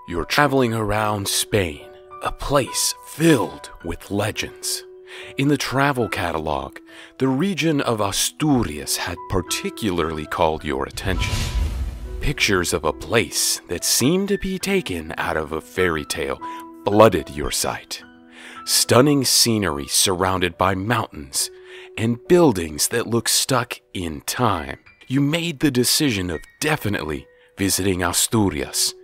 You're traveling around Spain, a place filled with legends. In the travel catalog, the region of Asturias had particularly called your attention. Pictures of a place that seemed to be taken out of a fairy tale flooded your sight. Stunning scenery surrounded by mountains and buildings that look stuck in time. You made the decision of definitely visiting Asturias,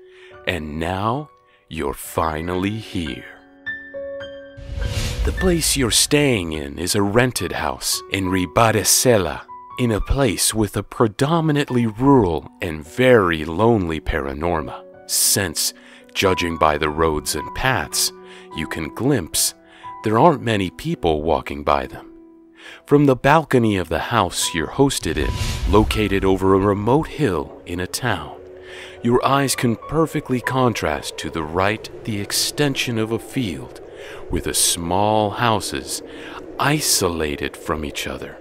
and now you're finally here. The place you're staying in is a rented house in Ribadesella, in a place with a predominantly rural and very lonely paranormal, since, judging by the roads and paths you can glimpse, there aren't many people walking by them. From the balcony of the house you're hosted in, located over a remote hill in a town, your eyes can perfectly contrast to the right the extension of a field with small houses isolated from each other.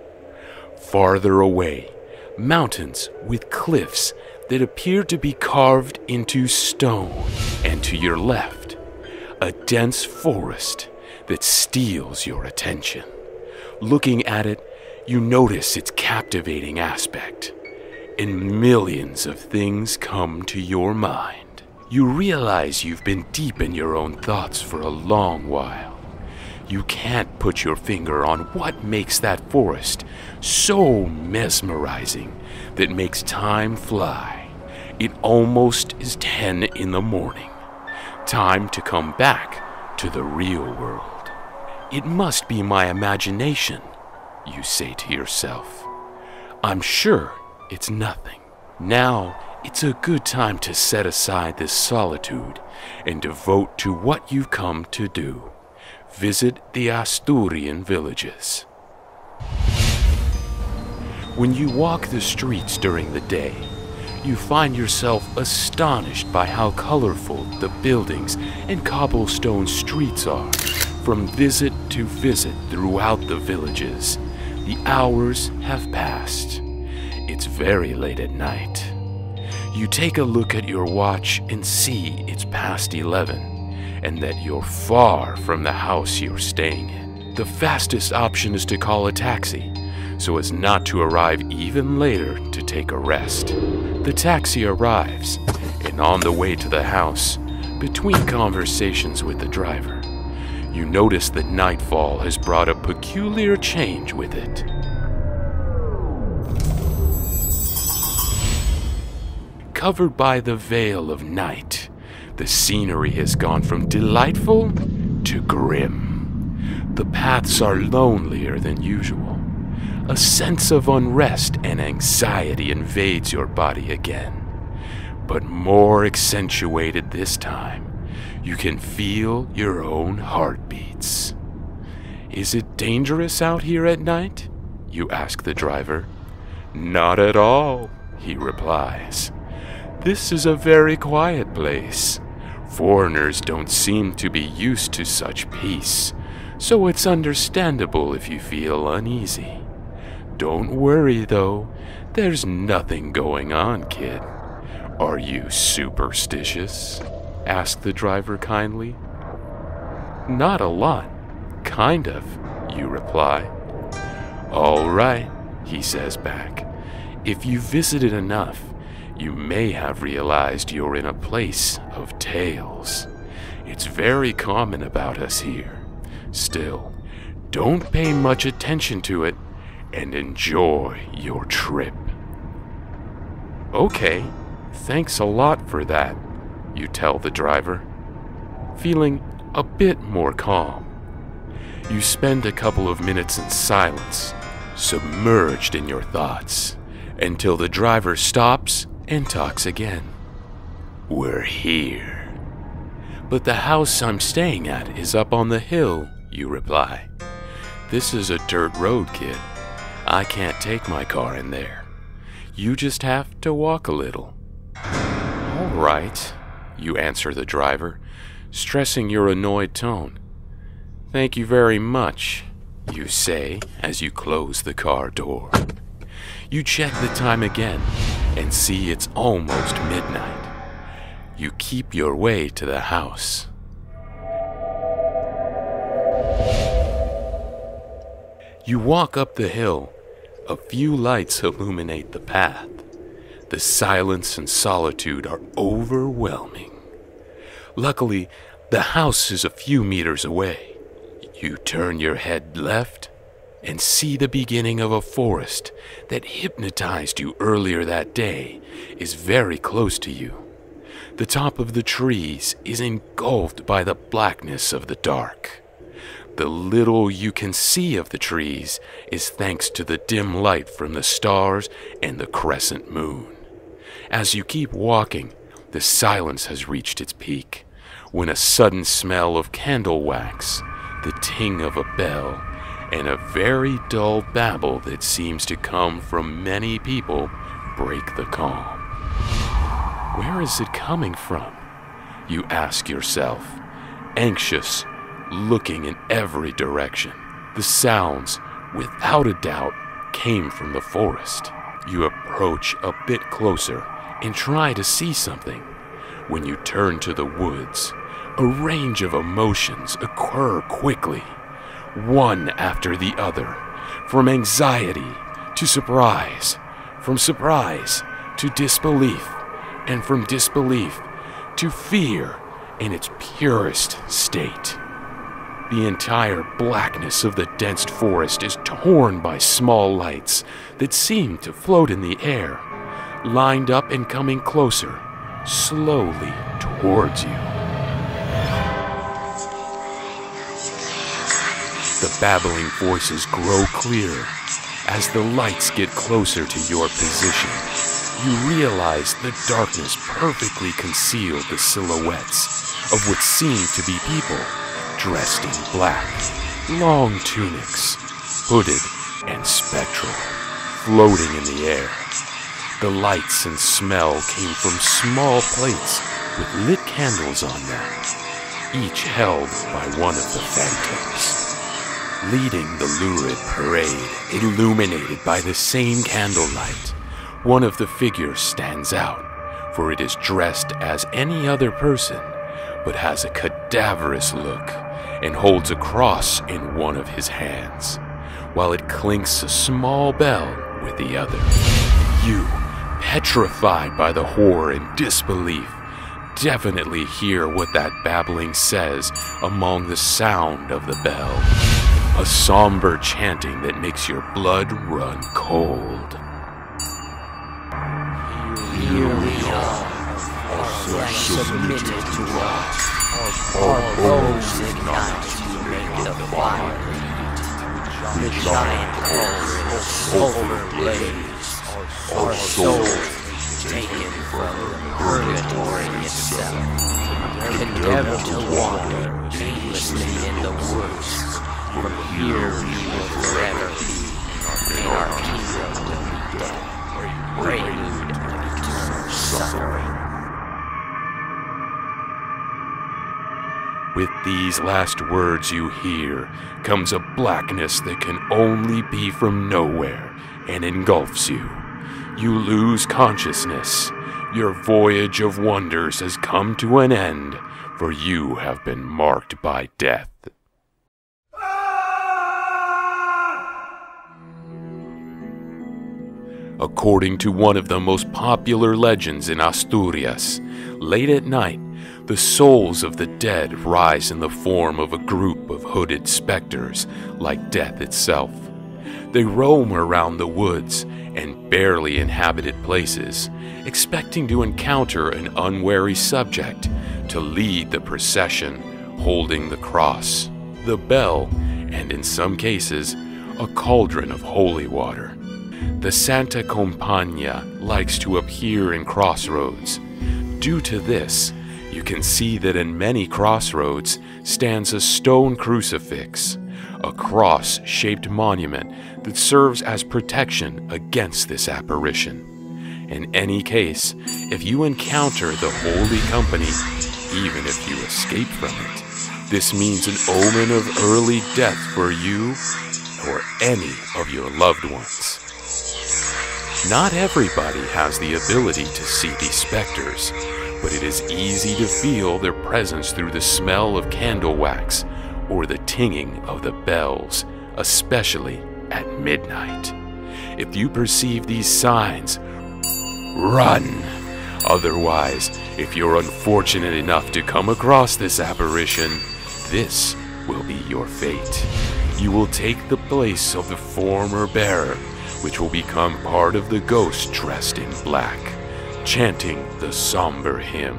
Farther away, mountains with cliffs that appear to be carved into stone, and to your left, a dense forest that steals your attention. Looking at it, you notice its captivating aspect, and millions of things come to your mind. You realize you've been deep in your own thoughts for a long while. You can't put your finger on what makes that forest so mesmerizing that makes time fly. It almost is 10 in the morning. Time to come back to the real world. It must be my imagination, you say to yourself. I'm sure it's nothing. Now, it's a good time to set aside this solitude and devote to what you've come to do. Visit the Asturian villages. When you walk the streets during the day, you find yourself astonished by how colorful the buildings and cobblestone streets are. From visit to visit throughout the villages, the hours have passed. It's very late at night. You take a look at your watch and see it's past 11, and that you're far from the house you're staying in. The fastest option is to call a taxi, so as not to arrive even later to take a rest. The taxi arrives, and on the way to the house, between conversations with the driver, you notice that nightfall has brought a peculiar change with it. Covered by the veil of night, the scenery has gone from delightful to grim. The paths are lonelier than usual. A sense of unrest and anxiety invades your body again, but more accentuated this time. You can feel your own heartbeats. Is it dangerous out here at night? You ask the driver. Not at all, he replies. This is a very quiet place. Foreigners don't seem to be used to such peace, so it's understandable if you feel uneasy. Don't worry though, there's nothing going on, kid. Are you superstitious? Asked the driver kindly. Not a lot. Kind of, you reply. All right, he says back. If you visited enough, you may have realized you're in a place of tales. It's very common about us here. Still, don't pay much attention to it and enjoy your trip. Okay, thanks a lot for that, you tell the driver, feeling a bit more calm. You spend a couple of minutes in silence, submerged in your thoughts, until the driver stops and talks again. We're here. But the house I'm staying at is up on the hill, you reply. This is a dirt road, kid. I can't take my car in there. You just have to walk a little. All right, you answer the driver, stressing your annoyed tone. Thank you very much, you say as you close the car door. You check the time again and see it's almost midnight. you keep your way to the house. You walk up the hill. A few lights illuminate the path. The silence and solitude are overwhelming. Luckily, the house is a few meters away. You turn your head left and see the beginning of a forest that hypnotized you earlier that day is very close to you. The top of the trees is engulfed by the blackness of the dark. The little you can see of the trees is thanks to the dim light from the stars and the crescent moon. As you keep walking, the silence has reached its peak, when a sudden smell of candle wax, the ting of a bell, and a very dull babble that seems to come from many people break the calm. Where is it coming from? You ask yourself, anxious, looking in every direction. The sounds, without a doubt, came from the forest. You approach a bit closer and try to see something. When you turn to the woods, a range of emotions occur quickly, one after the other, from anxiety to surprise, from surprise to disbelief, and from disbelief to fear in its purest state. The entire blackness of the dense forest is torn by small lights that seem to float in the air, lined up and coming closer, slowly towards you. The babbling voices grow clearer. As the lights get closer to your position, you realize the darkness perfectly concealed the silhouettes of what seem to be people, dressed in black, long tunics, hooded and spectral, floating in the air. The lights and smell came from small plates with lit candles on them, each held by one of the phantoms. Leading the lurid parade, illuminated by the same candlelight, one of the figures stands out, for it is dressed as any other person, but has a cadaverous look and holds a cross in one of his hands, while it clinks a small bell with the other. You, petrified by the horror and disbelief, definitely hear what that babbling says among the sound of the bell. A somber chanting that makes your blood run cold. Here we are submitted to us. Our bones ignite to make the fire heat. The giant cauldron over blaze. Our souls taken from purgatory itself, condemned to wander aimlessly in the woods. From here we will forever be, and our kingdom will be dead, prelude of eternal suffering. With these last words you hear comes a blackness that can only be from nowhere and engulfs you. You lose consciousness. Your voyage of wonders has come to an end, for you have been marked by death. According to one of the most popular legends in Asturias, late at night, the souls of the dead rise in the form of a group of hooded specters, like death itself. They roam around the woods and barely inhabited places, expecting to encounter an unwary subject to lead the procession, holding the cross, the bell, and in some cases, a cauldron of holy water. The Santa Compaña likes to appear in crossroads. Due to this, you can see that in many crossroads stands a stone crucifix, a cross-shaped monument that serves as protection against this apparition. In any case, if you encounter the holy company, even if you escape from it, this means an omen of early death for you or any of your loved ones. Not everybody has the ability to see these specters, but it is easy to feel their presence through the smell of candle wax or the tinging of the bells, especially at midnight. If you perceive these signs, run! Otherwise, if you're unfortunate enough to come across this apparition, this will be your fate. You will take the place of the former bearer, which will become part of the ghost dressed in black, chanting the somber hymn,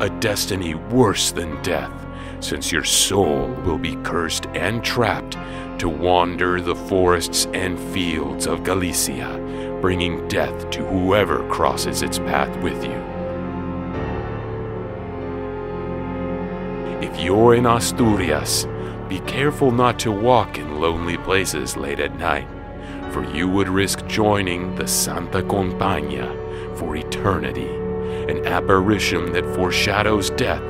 a destiny worse than death, since your soul will be cursed and trapped to wander the forests and fields of Galicia, bringing death to whoever crosses its path with you. If you're in Asturias, be careful not to walk in lonely places late at night, for you would risk joining the Santa Compaña for eternity, an apparition that foreshadows death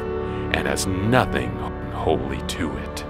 and has nothing holy to it.